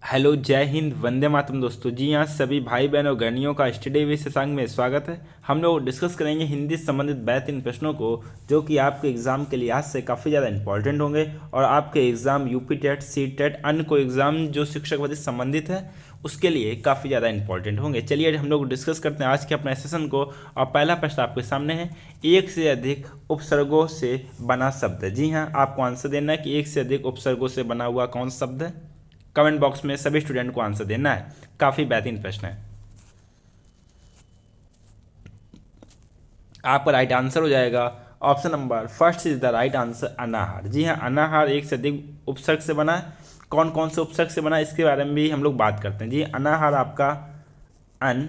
Hello, जय हिंद, वंदे मातरम दोस्तों। जी हाँ, सभी भाई बहनों गणियों का स्टडी विद शशांक में स्वागत है। हम लोग डिस्कस करेंगे हिंदी से संबंधित बेहतरीन प्रश्नों को, जो कि आपके एग्जाम के लिहाज से काफ़ी ज़्यादा इंपॉर्टेंट होंगे और आपके exam UP TET, C TET, अन्य कोई एग्जाम जो शिक्षक पद से संबंधित है उसके लिए काफ़ी ज़्यादा इंपॉर्टेंट होंगे। चलिए हम लोग डिस्कस करते हैं आज के अपने सेशन को। और पहला प्रश्न आपके सामने है, एक से अधिक उपसर्गों से बना शब्द है। जी हाँ, आपको आंसर देना है कि एक से अधिक उपसर्गों से बना हुआ कौन सा शब्द है। कमेंट बॉक्स में सभी स्टूडेंट को आंसर देना है। काफी बेहतरीन प्रश्न है। आपका राइट आंसर हो जाएगा option number first is the right answer, अनाहार। जी हाँ, अनाहार एक से अधिक उपसर्ग से बना है। कौन कौन से उपसर्ग से बना है इसके बारे में भी हम लोग बात करते हैं। जी, अनाहार आपका अन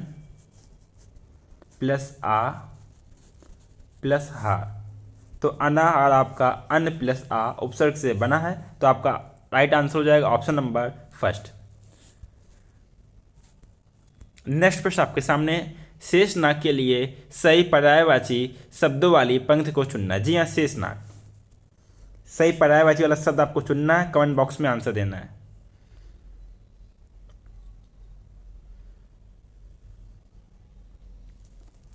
प्लस आ प्लस हार, तो अनाहार आपका अन प्लस आ उपसर्ग से बना है, तो आपका राइट आंसर हो जाएगा ऑप्शन नंबर फर्स्ट। नेक्स्ट प्रश्न आपके सामने, शेष नाग के लिए सही पर्यायवाची शब्दों वाली पंक्ति को चुनना। जी हाँ, शेष नाग, सही पर्यायवाची वाला शब्द आपको चुनना है। कमेंट बॉक्स में आंसर देना है।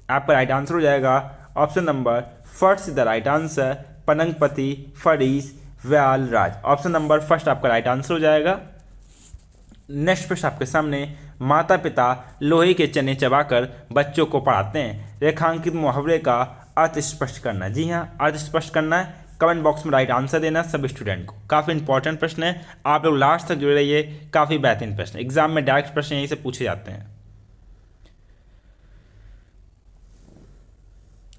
आपका राइट आंसर हो जाएगा option number first the right answer, पनंगपति, फरीस, व्याल, राज। ऑप्शन नंबर फर्स्ट आपका राइट आंसर हो जाएगा। नेक्स्ट प्रश्न आपके सामने, माता पिता लोहे के चने चबाकर बच्चों को पढ़ाते हैं। रेखांकित मुहावरे का अर्थ स्पष्ट करना। जी हाँ, अर्थ स्पष्ट करना है। कमेंट बॉक्स में राइट आंसर देना सभी स्टूडेंट को। काफ़ी इंपॉर्टेंट प्रश्न है, आप लोग लास्ट तक जुड़े रहिए। काफ़ी बेहतरीन प्रश्न, एग्जाम में डायरेक्ट प्रश्न यहीं से पूछे जाते हैं।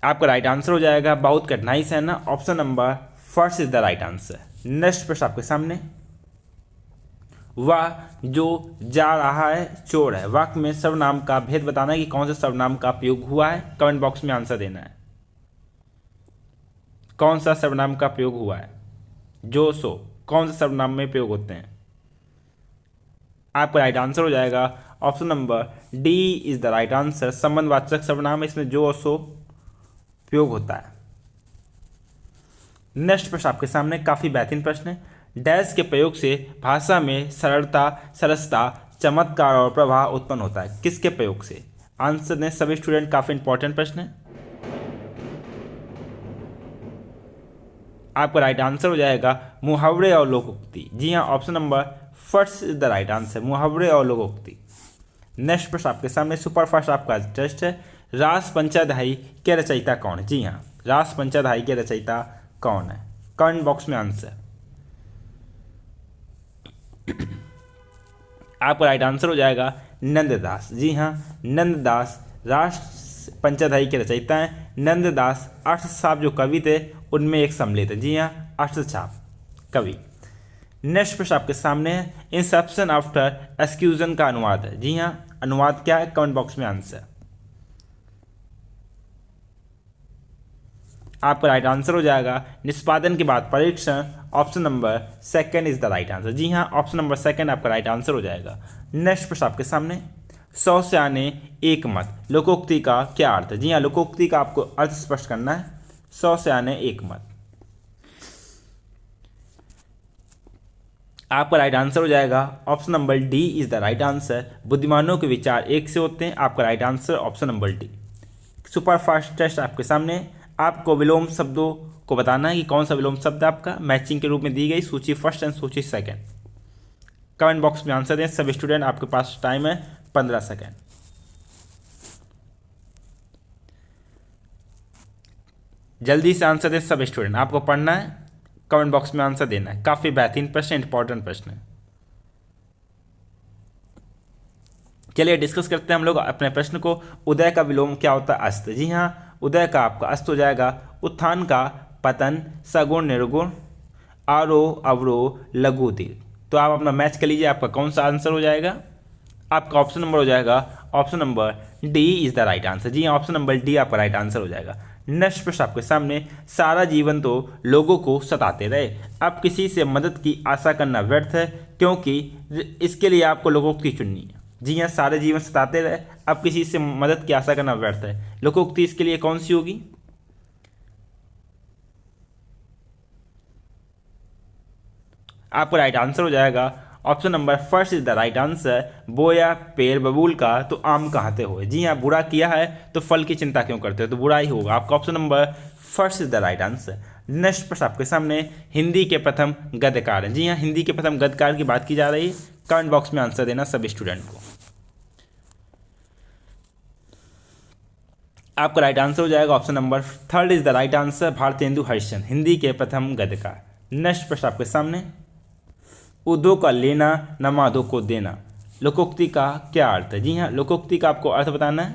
आपका राइट आंसर हो जाएगा, बहुत कठिनाई से है ना, option number first is the right answer. Next प्रश्न आपके सामने, वह जो जा रहा है चोर है। वाक्य में सर्वनाम का भेद बताना है कि कौन से सर्वनाम का प्रयोग हुआ है। कमेंट बॉक्स में आंसर देना है, कौन सा सर्वनाम का प्रयोग हुआ है। जो सो कौन से सर्वनाम में प्रयोग होते हैं। आपका राइट आंसर हो जाएगा option number D is the right answer. संबंधवाचक सर्वनाम है, इसमें जो और सो प्रयोग होता है। नेक्स्ट प्रश्न आपके सामने काफी बेहतरीन प्रश्न है, डैश के प्रयोग से भाषा में सरलता, सरसता, चमत्कार और प्रवाह उत्पन्न होता है। किसके प्रयोग से? आंसर दें सभी स्टूडेंट, काफी इंपॉर्टेंट प्रश्न है। आपका राइट आंसर हो जाएगा मुहावरे और लोकोक्ति। जी हाँ, option number first is the right answer, मुहावरे और लोकोक्ति। नेक्स्ट प्रश्न आपके सामने सुपरफास्ट आपका टेस्ट है, रास पंचाध्यायी के रचयिता कौन है। जी हाँ, रास पंचाध्यायी के रचयिता कौन है। कमेंट बॉक्स में आंसर। आपका राइट आंसर हो जाएगा नंददास। जी हाँ, नंददास रास पंचाध्यायी के रचयिता हैं। नंददास अर्थछाप जो कवि थे उनमें एक सम्मिलित है। जी हाँ, अर्थछाप कवि। नेक्स्ट प्रश्न आपके सामने है, इंसेप्शन आफ्टर एक्सक्यूजन का अनुवाद है। जी हाँ, अनुवाद क्या है। कमेंट बॉक्स में आंसर। आपका राइट आंसर हो जाएगा निष्पादन के बाद परीक्षण। Option number second is the right answer. जी हाँ, ऑप्शन नंबर सेकंड आपका राइट आंसर हो जाएगा। नेक्स्ट प्रश्न आपके सामने, 100 से आने एक मत, लोकोक्ति का क्या अर्थ है। जी हाँ, लोकोक्ति का आपको अर्थ स्पष्ट करना है। 100 से आने एक मत, आपका राइट आंसर हो जाएगा option number D is the right answer. बुद्धिमानों के विचार एक से होते हैं। आपका right answer option number D. Super fast test आपके सामने, आपको विलोम शब्दों को बताना है कि कौन सा विलोम शब्द आपका मैचिंग के रूप में दी गई सूची फर्स्ट एंड सूची सेकंड। कमेंट बॉक्स में आंसर दें सभी स्टूडेंट, आपके पास टाइम है 15 सेकंड। जल्दी से आंसर दें सब स्टूडेंट, आपको पढ़ना है, कमेंट बॉक्स में आंसर देना है। काफी बेहतरीन प्रश्न, इंपॉर्टेंट प्रश्न है। चलिए डिस्कस करते हैं हम लोग अपने प्रश्न को। उदय का विलोम क्या होता है? अस्त। जी हाँ, उदय का आपका अस्त हो जाएगा उत्थान का पतन, सगुण निर्गुण, आरोह अवरोह, लघु दीर्घ। तो आप अपना मैच कर लीजिए, आपका कौन सा आंसर हो जाएगा। आपका ऑप्शन नंबर हो जाएगा option number D is the right answer. जी हाँ, ऑप्शन नंबर डी आपका राइट आंसर हो जाएगा। नेक्स्ट प्रश्न आपके सामने, सारा जीवन तो लोगों को सताते रहे, अब किसी से मदद की आशा करना व्यर्थ है, क्योंकि इसके लिए आपको लोकोक्ति चुननी है। जी हाँ, सारे जीवन सताते रहे, अब किसी से मदद की आशा करना व्यर्थ है। लोकोक्ति इसके लिए कौन सी होगी? आपका राइट आंसर हो जाएगा option number first is the right answer. बोया पेड़ बबूल का तो आम कहाते हो। जी हाँ, बुरा किया है तो फल की चिंता क्यों करते हो, तो बुरा ही होगा। आपका option number first is the right answer. Next प्रश्न आपके सामने, हिंदी के प्रथम गद्यकार हैं। जी हाँ, हिंदी के प्रथम गद्यकार की बात की जा रही है। कमेंट बॉक्स में आंसर देना सभी स्टूडेंट को। आपका राइट आंसर हो जाएगा option number third is the right answer. Bharatendu Harishchandra Hindi के प्रथम गद्यकार। नेक्स्ट प्रश्न आपके सामने, उदो का लेना न माधो को देना, लोकोक्ति का क्या अर्थ है। जी हाँ, लोकोक्ति का आपको अर्थ बताना है।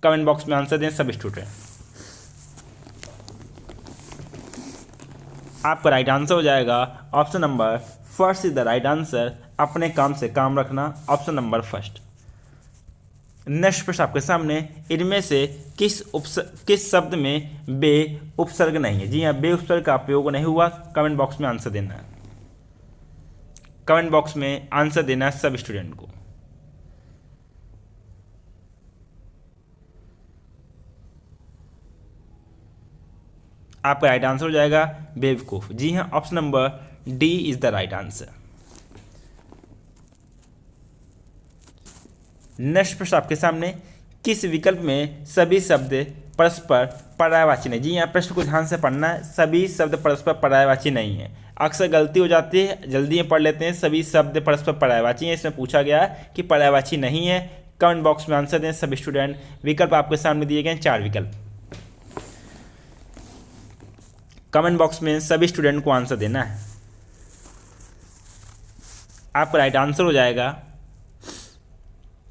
कमेंट बॉक्स में आंसर दें सब स्टूडेंट। आपका राइट आंसर हो जाएगा option number first is the right answer. अपने काम से काम रखना, ऑप्शन नंबर फर्स्ट। नेक्स्ट प्रश्न आपके सामने, इनमें से किस शब्द में बे उपसर्ग नहीं है। जी हाँ, बे उपसर्ग का प्रयोग नहीं हुआ। कमेंट बॉक्स में आंसर देना है। कमेंट बॉक्स में आंसर देना है सब स्टूडेंट को। आपका राइट आंसर हो जाएगा बेवकूफ। जी हाँ, option number D is the right answer. Next प्रश्न आपके सामने, किस विकल्प में सभी शब्द परस्पर पर्यायवाची नहीं। जी हाँ, प्रश्न को ध्यान से पढ़ना है। सभी शब्द परस्पर पर्यायवाची नहीं है। अक्सर गलती हो जाती है, जल्दी में पढ़ लेते हैं। सभी शब्द परस्पर पर्यायवाची हैं, इसमें पूछा गया है कि पर्यायवाची नहीं है। कमेंट बॉक्स में आंसर दें सभी स्टूडेंट। विकल्प आपके सामने दिए गए हैं, 4 विकल्प। कमेंट बॉक्स में सभी स्टूडेंट को आंसर देना है। आपका राइट आंसर हो जाएगा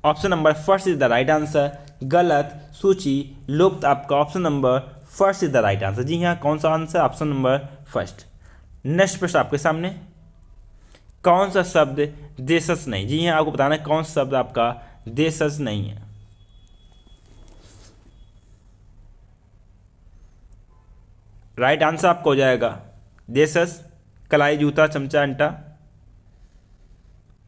option number first is the right answer. गलत, सूची, लुप्त, आपका option number first is the right answer. जी हाँ, कौन सा answer, option number first. Next प्रश्न आपके सामने, कौन सा शब्द देशज नहीं। जी हाँ, आपको बताना है कौन सा शब्द आपका देशज नहीं है। राइट आंसर आपका हो जाएगा देशज, कलाई, जूता, चमचा, अंटा।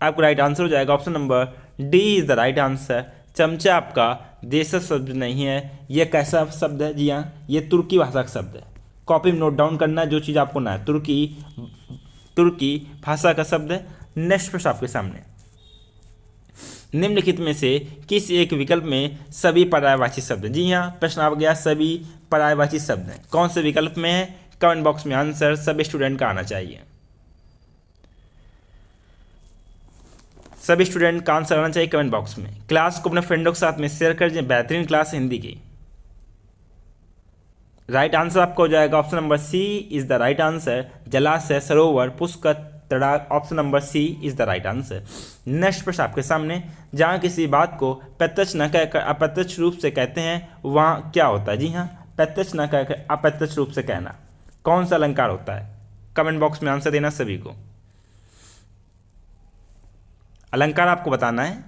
आपका राइट आंसर हो जाएगा option number D is the right answer. चमचा आपका देशज शब्द नहीं है। यह कैसा शब्द है। जी हाँ, ये तुर्की भाषा का शब्द है। कॉपी में नोट डाउन करना है जो चीज़ आपको ना है। तुर्की भाषा का शब्द है। नेक्स्ट प्रश्न आपके सामने, निम्नलिखित में से किस एक विकल्प में सभी पर्यायवाची शब्द हैं। जी हाँ, प्रश्न आ गया सभी पर्यायवाची शब्द हैं। कौन से विकल्प में है। कमेंट बॉक्स में आंसर सभी स्टूडेंट का आना चाहिए। सभी स्टूडेंट का आंसर आना चाहिए कमेंट बॉक्स में। क्लास को अपने फ्रेंडों के साथ में शेयर कर दीजिए। बेहतरीन क्लास हिंदी की। राइट आंसर आपका हो जाएगा option number C is the right answer. जलाशय, सरोवर, पुष्कर, तड़ाग, option number C is the right answer. Next प्रश्न आपके सामने, जहाँ किसी बात को प्रत्यक्ष न कहकर अप्रत्यक्ष रूप से कहते हैं वहाँ क्या होता है। जी हाँ, प्रत्यक्ष न कहकर अप्रत्यक्ष रूप से कहना कौन सा अलंकार होता है। कमेंट बॉक्स में आंसर देना सभी को। अलंकार आपको बताना है।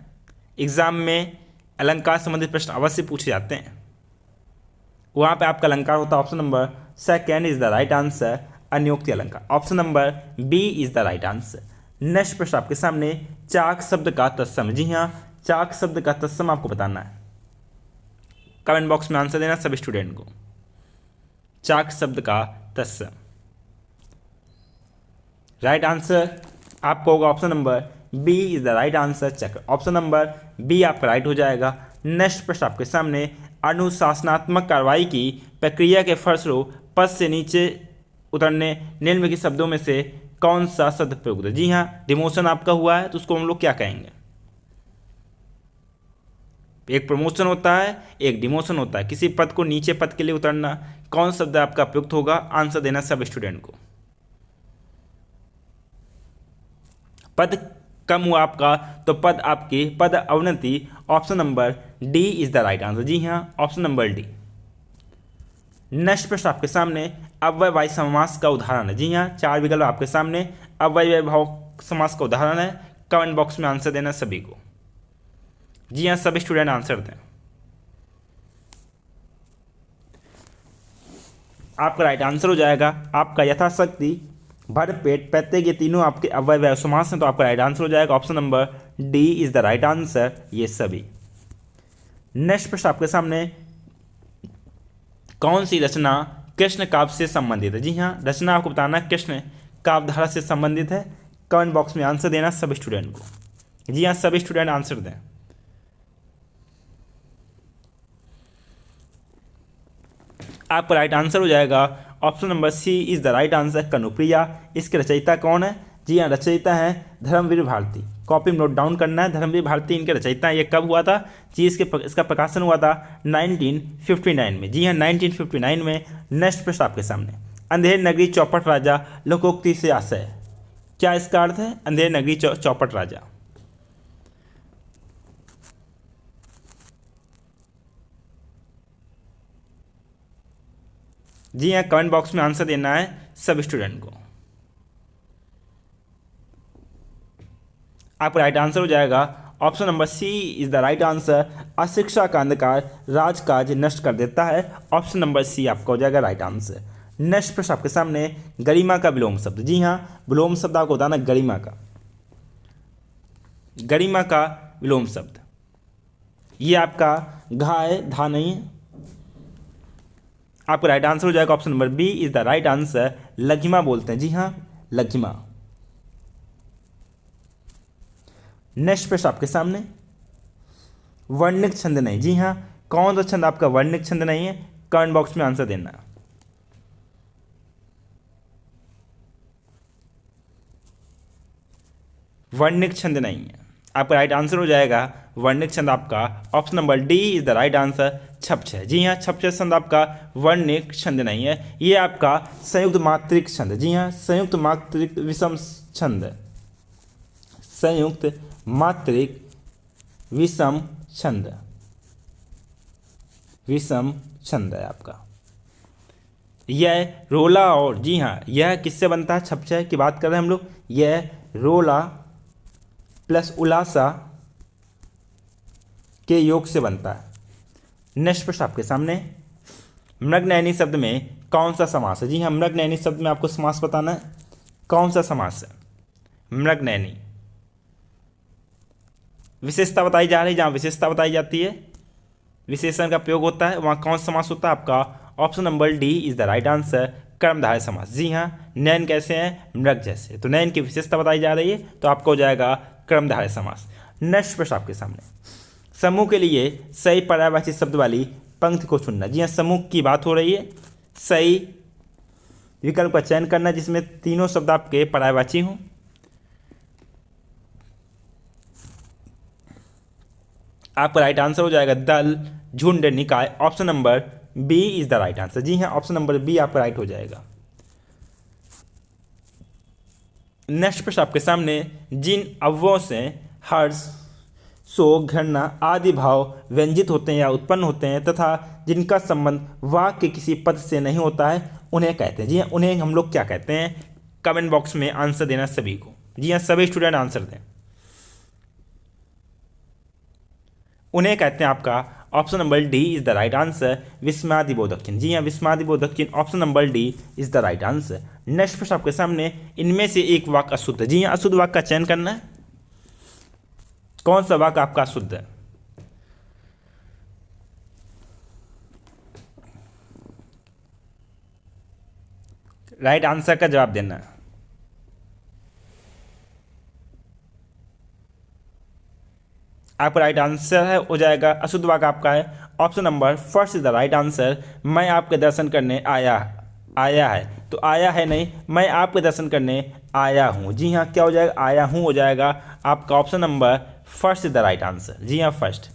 एग्जाम में अलंकार संबंधित प्रश्न अवश्य पूछे जाते हैं। वहाँ पे आपका अलंकार होता है option number second is the right answer. अन्योक्ति अलंकार, option number B is the right answer. Next प्रश्न आपके सामने, चाक शब्द का तत्सम। जी हाँ, चाक शब्द का तत्सम आपको बताना है। कमेंट बॉक्स में आंसर देना सभी स्टूडेंट को। चाक शब्द का तत्सम। राइट आंसर आपको होगा option number B is the right answer, चक्र। ऑप्शन नंबर बी आपका राइट हो जाएगा। नेक्स्ट प्रश्न आपके सामने, अनुशासनात्मक कार्रवाई की प्रक्रिया के फलस्वरूप पद से नीचे उतरने निम्नलिखित शब्दों में से कौन सा शब्द प्रयुक्त है। जी हाँ, डिमोशन आपका हुआ है तो उसको हम लोग क्या कहेंगे। एक प्रमोशन होता है, एक डिमोशन होता है। किसी पद को नीचे पद के लिए उतरना, कौन शब्द आपका प्रयुक्त होगा। आंसर देना सब स्टूडेंट को। पद कम हुआ आपका तो पद आपकी पद अवनति, option number D is the right answer. जी हाँ, ऑप्शन नंबर डी। नेक्स्ट प्रश्न आपके सामने, अव्ययभावी समास का उदाहरण है। जी हाँ, 4 विकल्प आपके सामने अव्ययभाव समास का उदाहरण है। कमेंट बॉक्स में आंसर देना सभी को। जी हाँ, सभी स्टूडेंट आंसर दें। आपका राइट आंसर हो जाएगा आपका यथाशक्ति, भरपेट, प्रत्येक, ये तीनों आपके अव्ययभावी समास हैं तो आपका राइट आंसर हो जाएगा option number D is the right answer, ये सभी। नेक्स्ट प्रश्न आपके सामने, कौन सी रचना कृष्ण काव्य से संबंधित है। जी हाँ, रचना आपको बताना कृष्ण काव्यधारा से संबंधित है। कमेंट बॉक्स में आंसर देना सब स्टूडेंट को। जी हाँ, सब स्टूडेंट आंसर दें। आपका राइट आंसर हो जाएगा option number C is the right answer, Kanupriya. इसके रचयिता कौन है? जी हाँ, रचयिता है धर्मवीर भारती। कॉपी में नोट डाउन करना है, धर्मवीर भारती इनके रचयिता है। ये कब हुआ था? जी इसका प्रकाशन हुआ था 1959 में। जी हाँ, 1959 में। नेक्स्ट प्रश्न आपके सामने, अंधेर नगरी चौपट राजा लोकोक्ति से आशय, क्या इसका अर्थ है? अंधेर नगरी चौपट राजा। जी हाँ, कमेंट बॉक्स में आंसर देना है सब स्टूडेंट को। आपका राइट आंसर हो जाएगा option number C is the right answer, अशिक्षा का अंधकार राजकाज नष्ट कर देता है। ऑप्शन नंबर सी आपका हो जाएगा राइट आंसर। नेक्स्ट प्रश्न आपके सामने, गरिमा का विलोम शब्द। जी हाँ, विलोम शब्द आपको बताना गरिमा का। गरिमा का विलोम शब्द ये आपका घाय धा नहीं है। आपका राइट आंसर हो जाएगा option number B is the right answer, लघिमा बोलते हैं। जी हाँ, लघिमा। नेक्स्ट प्रश्न आपके सामने, वर्णिक छंद नहीं। जी हाँ, कौन सा छंद आपका वर्णिक छंद नहीं है? कमेंट बॉक्स में आंसर देना। वर्णिक छंद नहीं है। आपका राइट आंसर हो जाएगा वर्णिक छंद आपका option number D is the right answer, छपछ है। जी हाँ, छपछ छंद आपका वर्णिक छंद नहीं है, ये आपका संयुक्त मात्रिक छंद। जी हाँ, संयुक्त मात्रिक विषम छंद, संयुक्त मात्रिक विषम छंद, विषम छंद है आपका। यह रोला और, जी हाँ, यह किससे बनता है? छपछ की बात कर रहे हैं हम लोग। यह रोला प्लस उलासा के योग से बनता है। नेक्स्ट प्रश्न आपके सामने, मृगनयनी शब्द में कौन सा समास है? जी हाँ, मृगनयनी शब्द में आपको समास बताना है। कौन सा समास है? मृगनयनी विशेषता बताई जा रही है, जहाँ विशेषता बताई जाती है, विशेषण का प्रयोग होता है, वहाँ कौन सा समास होता है? आपका option number D is the right answer, कर्मधारय समास। जी हाँ, नयन कैसे हैं? मृग जैसे। तो नयन की विशेषता बताई जा रही है, तो आपका हो जाएगा कर्मधारय समास। नेक्स्ट प्रश्न आपके सामने, समूह के लिए सही पर्यायवाची शब्द वाली पंक्ति को चुनना। जी हाँ, समूह की बात हो रही है, सही विकल्प का चयन करना जिसमें तीनों शब्द आपके पर्यायवाची हों। आपका राइट आंसर हो जाएगा दल, झुंड, निकाय। Option number B is the right answer. जी हाँ, ऑप्शन नंबर बी आपका राइट हो जाएगा। नेक्स्ट प्रश्न आपके सामने, जिन अव्ययों से हर्ष, शोक, घृणा आदि भाव व्यंजित होते हैं या उत्पन्न होते हैं तथा जिनका संबंध वाक्य के किसी पद से नहीं होता है, उन्हें कहते हैं। जी हाँ, उन्हें हम लोग क्या कहते हैं? कमेंट बॉक्स में आंसर देना सभी को। जी हाँ, सभी स्टूडेंट आंसर दें। उन्हें कहते हैं आपका option number D is the right answer, विस्मयादिबोधक चिन्ह। जी हाँ, विस्मयादिबोधक चिन्ह, option number D is the right answer. Next प्रश्न आपके सामने, इनमें से एक वाक्य अशुद्ध है। जी हाँ, अशुद्ध वाक्य का चयन करना है। कौन सा वाक्य आपका अशुद्ध है? राइट आंसर का जवाब देना है। आपका राइट आंसर है हो जाएगा, अशुद्ध वाक्य आपका है option number first is the right answer, मैं आपके दर्शन करने आया है। तो आया है नहीं, मैं आपके दर्शन करने आया हूँ। जी हाँ, क्या हो जाएगा? आया हूँ हो जाएगा आपका option number first is the right answer. जी हाँ, फर्स्ट।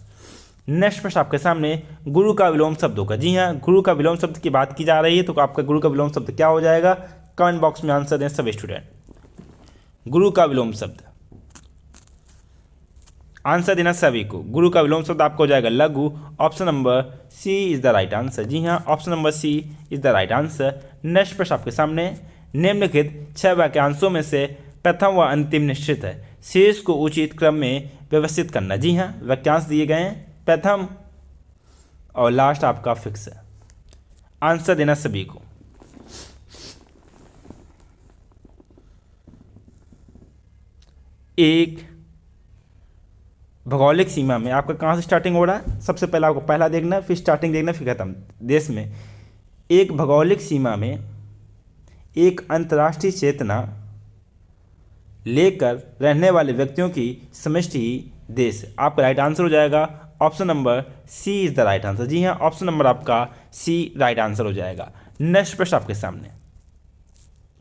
नेक्स्ट प्रश्न आपके सामने, गुरु का विलोम शब्द होगा। जी हाँ, गुरु का विलोम शब्द की बात की जा रही है, तो आपका गुरु का विलोम शब्द क्या हो जाएगा? कमेंट बॉक्स में आंसर दें सब स्टूडेंट। गुरु का विलोम शब्द आंसर देना सभी को। गुरु का विलोम शब्द आपको हो जाएगा लघु। Option number C is the right answer. जी हाँ, option number C is the right answer. Next प्रश्न आपके सामने, निम्नलिखित 6 वाक्यांशों में से प्रथम व अंतिम निश्चित है, शेष को उचित क्रम में व्यवस्थित करना। जी हाँ, वाक्यांश दिए गए हैं, प्रथम और लास्ट आपका फिक्स है। आंसर देना सभी को। एक भौगोलिक सीमा में आपका कहाँ से स्टार्टिंग हो रहा है? सबसे पहले आपको पहला देखना, फिर स्टार्टिंग देखना, फिर खत्म। देश में एक भौगोलिक सीमा में एक अंतर्राष्ट्रीय चेतना लेकर रहने वाले व्यक्तियों की समष्टि ही देश। आपका राइट आंसर हो जाएगा option number C is the right answer. जी हाँ, ऑप्शन नंबर आपका सी राइट आंसर हो जाएगा। नेक्स्ट प्रश्न आपके सामने,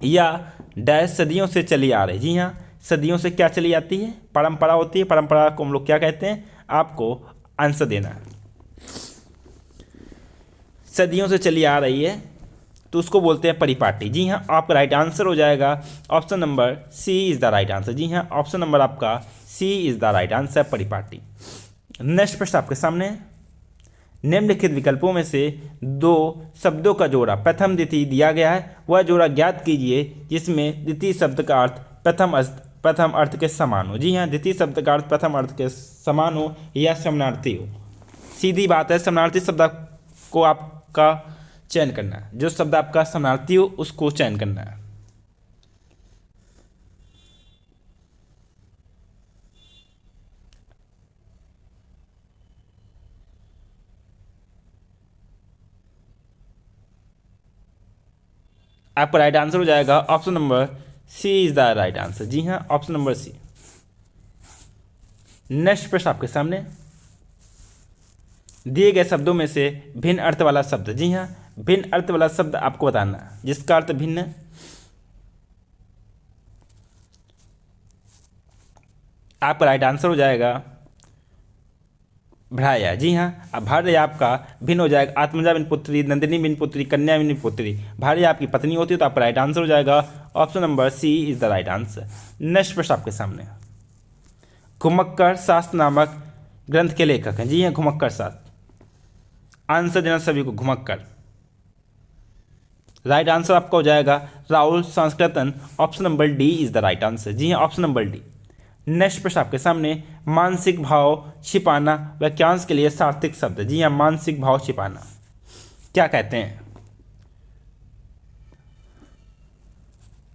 या डैश सदियों से चली आ रही। जी हाँ, सदियों से क्या चली आती है? परंपरा होती है। परंपरा को हम लोग क्या कहते हैं? आपको आंसर देना है। सदियों से चली आ रही है तो उसको बोलते हैं परिपाटी। जी हाँ, आपका राइट आंसर हो जाएगा option number C is the right answer. जी हाँ, ऑप्शन नंबर आपका C is the right answer, परिपाटी। नेक्स्ट प्रश्न आपके सामने, निम्नलिखित विकल्पों में से दो शब्दों का जोड़ा प्रथम द्वितीय दिया गया है, वह जोड़ा ज्ञात कीजिए जिसमें द्वितीय शब्द का अर्थ प्रथम अर्थ के समान हो। जी हाँ, द्वितीय शब्द का अर्थ प्रथम अर्थ के समान हो या समानार्थी हो। सीधी बात है, समानार्थी शब्द को आपका चयन करना है। जो शब्द आपका समानार्थी हो उसको चयन करना है। आपका राइट आंसर हो जाएगा option number C is the right answer. जी हाँ, ऑप्शन नंबर सी। नेक्स्ट प्रश्न आपके सामने, दिए गए शब्दों में से भिन्न अर्थ वाला शब्द। जी हाँ, भिन्न अर्थ वाला शब्द आपको बताना है जिसका अर्थ भिन्न। आपका राइट आंसर हो जाएगा भ्राया। जी हाँ, अब भार्या आपका भिन्न हो जाएगा आत्मजा बिन पुत्री, नंदिनी बिन पुत्री, कन्या बिन पुत्री। भार्या आपकी पत्नी होती है तो आपका राइट आंसर हो जाएगा option number C is the right answer. Next प्रश्न आपके सामने, घुमक्कड़ शास्त्र नामक ग्रंथ के लेखक हैं। जी हाँ, घुमक्कड़ शास्त्र। आंसर देना सभी को, घुमक्कड़। राइट आंसर आपका हो जाएगा राहुल संस्कृतन, option number D is the right answer. जी हाँ, ऑप्शन नंबर डी। नेक्स्ट प्रश्न आपके सामने, मानसिक भाव छिपाना वाक्यांश के लिए सार्थक शब्द। जी हाँ, मानसिक भाव छिपाना क्या कहते हैं?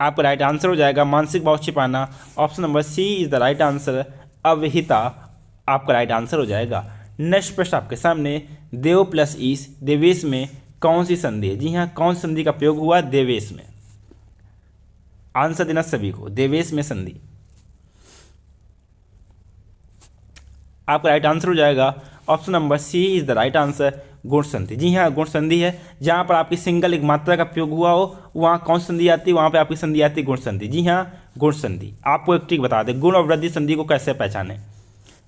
आपका राइट आंसर हो जाएगा मानसिक भाव छिपाना, option number C is the right answer, अवहिता आपका राइट आंसर हो जाएगा। नेक्स्ट प्रश्न आपके सामने, देव प्लस ईश देवेश में कौन सी संधि है? जी हाँ, कौन सी संधि का प्रयोग हुआ देवेश में? आंसर देना सभी को, देवेश में संधि। आपका राइट आंसर हो जाएगा option number C is the right answer, गुण संधि। जी हाँ, गुण संधि है। जहाँ पर आपकी सिंगल एक मात्रा का प्रयोग हुआ हो वहाँ कौन सी संधि आती है? वहाँ पे आपकी संधि आती है गुण संधि। जी हाँ, गुण संधि। आपको एक ट्रिक बता दें, गुण और वृद्धि संधि को कैसे पहचानें।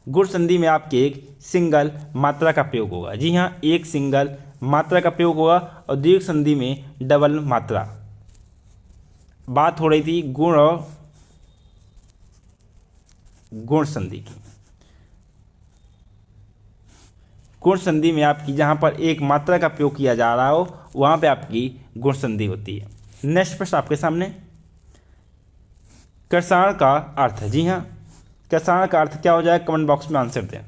गुण संधि में आपके एक सिंगल मात्रा का प्रयोग होगा। जी हाँ, एक सिंगल मात्रा का प्रयोग होगा, और दीर्घ संधि में डबल मात्रा। बात हो रही थी गुण और गुण संधि की। गुण संधि में आपकी जहाँ पर एक मात्रा का प्रयोग किया जा रहा हो वहाँ पे आपकी गुण संधि होती है। नेक्स्ट प्रश्न आपके सामने, कृषाण का अर्थ है। जी हाँ, कृषाण का अर्थ क्या हो जाएगा? कमेंट बॉक्स में आंसर दें।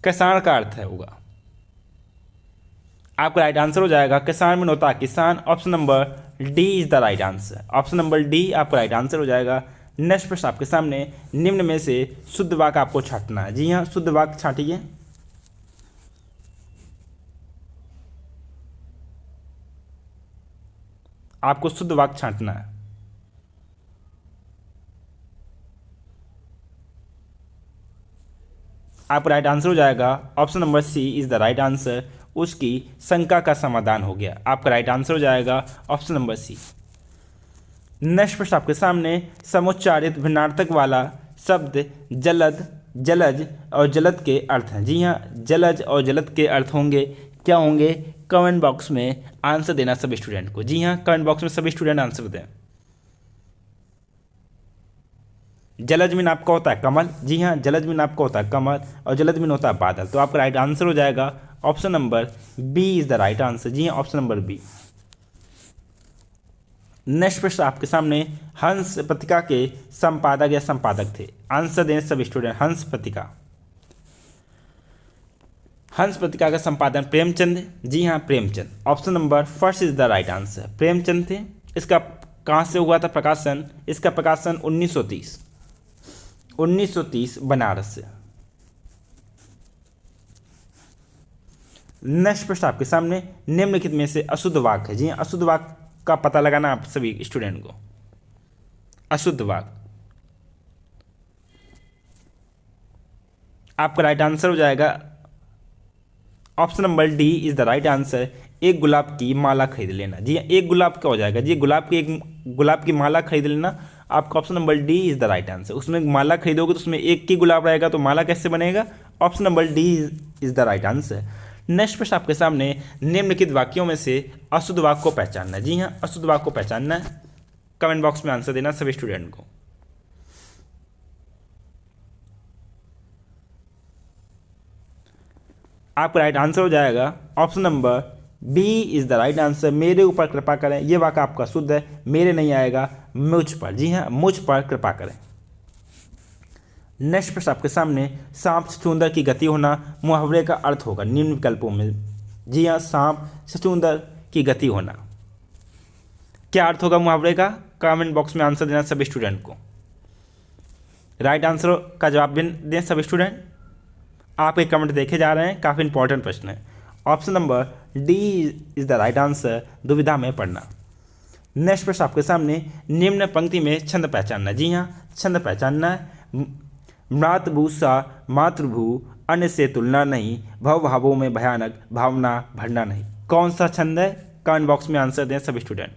कृषाण का अर्थ है होगा, आपका राइट आंसर हो जाएगा किसान में होता किसान, option number D is the right answer. Option number D आपका राइट आंसर हो जाएगा। नेक्स्ट प्रश्न आपके सामने, निम्न में से शुद्ध वाक्य आपको छांटना है। जी हाँ, शुद्ध वाक्य छांटिए। आपको शुद्ध वाक्य छांटना है। आपका राइट आंसर हो जाएगा option number C is the right answer, उसकी शंका का समाधान हो गया। आपका राइट आंसर हो जाएगा ऑप्शन नंबर सी। नेक्स्ट प्रश्न आपके सामने, समुच्चारित भिन्नार्थक वाला शब्द जलद, जलज और जलद के अर्थ हैं। जी हाँ, जलज और जलद के अर्थ होंगे, क्या होंगे? कमेंट बॉक्स में आंसर देना सभी स्टूडेंट को। जी हाँ, कमेंट बॉक्स में सभी स्टूडेंट आंसर दें। जलज मीन आपका होता है कमल। जी हाँ, जलज मीन आपका होता है कमल, और जलद मीन होता है बादल। तो आपका राइट आंसर हो जाएगा option number B is the right answer. जी हाँ, ऑप्शन नंबर बी। नेक्स्ट प्रश्न आपके सामने, हंस पत्रिका के संपादक या संपादक थे। आंसर दें सब स्टूडेंट। हंस पत्रिका, हंस पत्रिका का संपादन प्रेमचंद। जी हाँ, Premchand. Option number first is the right answer, Premchand थे। इसका कहाँ से हुआ था प्रकाशन? इसका प्रकाशन 1930 बनारस से। नेक्स्ट प्रश्न आपके सामने, निम्नलिखित में से अशुद्ध वाक्य है। जी हाँ, अशुद्ध वाक्य का पता लगाना आप सभी स्टूडेंट को। अशुद्ध वाक्य, आपका राइट आंसर हो जाएगा option number D is the right answer. एक गुलाब की माला खरीद लेना। जी एक गुलाब का हो जाएगा जी, गुलाब की माला खरीद लेना। आपका option number D is the right answer. उसमें माला खरीदोगे तो उसमें एक की गुलाब रहेगा तो माला कैसे बनेगा? Option number D is the right answer. Next प्रश्न आपके सामने, निम्नलिखित वाक्यों में से अशुद्ध वाक्य को पहचानना। जी हाँ, अशुद्ध वाक्य को पहचानना है। कमेंट बॉक्स में आंसर देना सभी स्टूडेंट को। आपका राइट आंसर हो जाएगा option number B is the right answer. मेरे ऊपर कृपा करें, ये वाक्य आपका शुद्ध है, मेरे नहीं आएगा, मुझ पर। जी हाँ, मुझ पर कृपा करें। नेक्स्ट प्रश्न आपके सामने, सांप छछूंदर की गति होना मुहावरे का अर्थ होगा निम्न विकल्पों में। जी हाँ, सांप छछूंदर की गति होना, क्या अर्थ होगा मुहावरे का? कमेंट बॉक्स में आंसर देना सभी स्टूडेंट को। राइट आंसर का जवाब दें सभी स्टूडेंट। आपके कमेंट देखे जा रहे हैं, काफ़ी इंपॉर्टेंट प्रश्न है। Option number D is the right answer, दुविधा में पढ़ना। नेक्स्ट प्रश्न आपके सामने, निम्न पंक्ति में छंद पहचानना। जी हाँ, छंद पहचानना है। मातृभू सा मातृभू, अन्य से तुलना नहीं, भव भावों में भयानक, भावना भरना नहीं। कौन सा छंद है? कमेंट बॉक्स में आंसर दें सभी स्टूडेंट।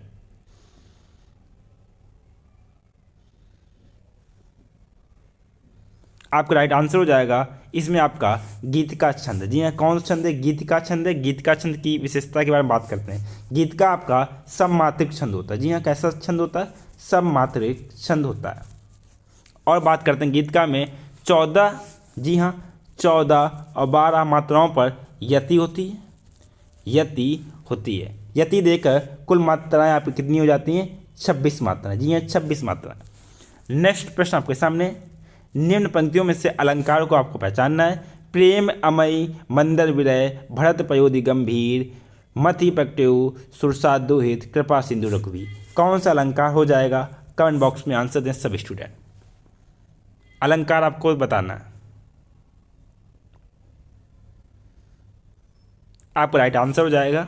आपका राइट आंसर हो जाएगा इसमें आपका गीत का छंद। जी हाँ, कौन सा छंद है? गीत का छंद है। गीत का छंद की विशेषता के बारे में बात करते हैं। गीत का आपका सममात्रिक छंद होता है। जी हाँ, कैसा छंद होता है? सममात्रिक छंद होता है। और बात करते हैं गीत का में 14, जी हाँ 14 और 12 मात्राओं पर यति होती है, यति होती है। यति देकर कुल मात्राएं आपकी कितनी हो जाती हैं? 26 मात्राएं। जी हाँ, 26 मात्राएं। नेक्स्ट प्रश्न आपके सामने, निम्न पंक्तियों में से अलंकार को आपको पहचानना है। प्रेम अमय मंदर विरय, भरत पयोधि गंभीर, मति प्रगट्यो सुरसा दोहित, कृपा सिंधु रघुवी। कौन सा अलंकार हो जाएगा? कमेंट बॉक्स में आंसर दें सभी स्टूडेंट। अलंकार आपको बताना है। आपका राइट आंसर हो जाएगा,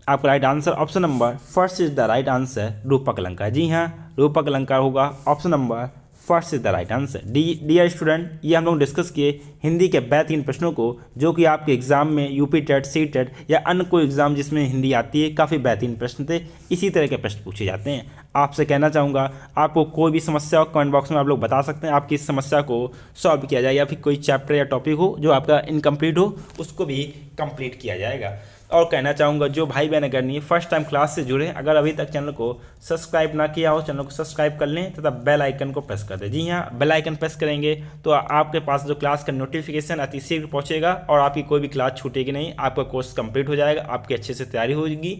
आपका right answer option number first is the right answer, रूपक अलंकार। जी हाँ, रूपक अलंकार होगा option number first is the right answer. Dear student, ये हम लोग डिस्कस किए हिंदी के बेहतरीन प्रश्नों को, जो कि आपके एग्जाम में यूपी टेट, सी टेट या अन्य कोई एग्जाम जिसमें हिंदी आती है, काफ़ी बेहतरीन प्रश्न थे। इसी तरह के प्रश्न पूछे जाते हैं। आपसे कहना चाहूँगा, आपको कोई भी समस्या हो कमेंट बॉक्स में आप लोग बता सकते हैं, आपकी इस समस्या को सॉल्व किया जाए, या फिर कोई चैप्टर या टॉपिक हो जो आपका इनकम्प्लीट हो उसको भी कंप्लीट किया जाएगा। और कहना चाहूँगा, जो भाई बहन अगर नहीं फर्स्ट टाइम क्लास से जुड़े, अगर अभी तक चैनल को सब्सक्राइब ना किया हो, चैनल को सब्सक्राइब कर लें तथा बेल आइकन को प्रेस कर दें। जी हाँ, बेल आइकन प्रेस करेंगे तो आपके पास जो क्लास का नोटिफिकेशन अति शीघ्र पहुँचेगा और आपकी कोई भी क्लास छूटेगी नहीं। आपका कोर्स कंप्लीट हो जाएगा, आपकी अच्छे से तैयारी होगी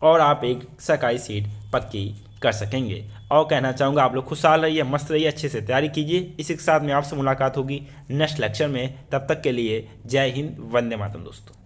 और आप एक सरकारी सीट पक्की कर सकेंगे। और कहना चाहूँगा, आप लोग खुशहाल रहिए, मस्त रहिए, अच्छे से तैयारी कीजिए। इसी के साथ में आपसे मुलाकात होगी नेक्स्ट लेक्चर में। तब तक के लिए जय हिंद, वंदे मातरम दोस्तों।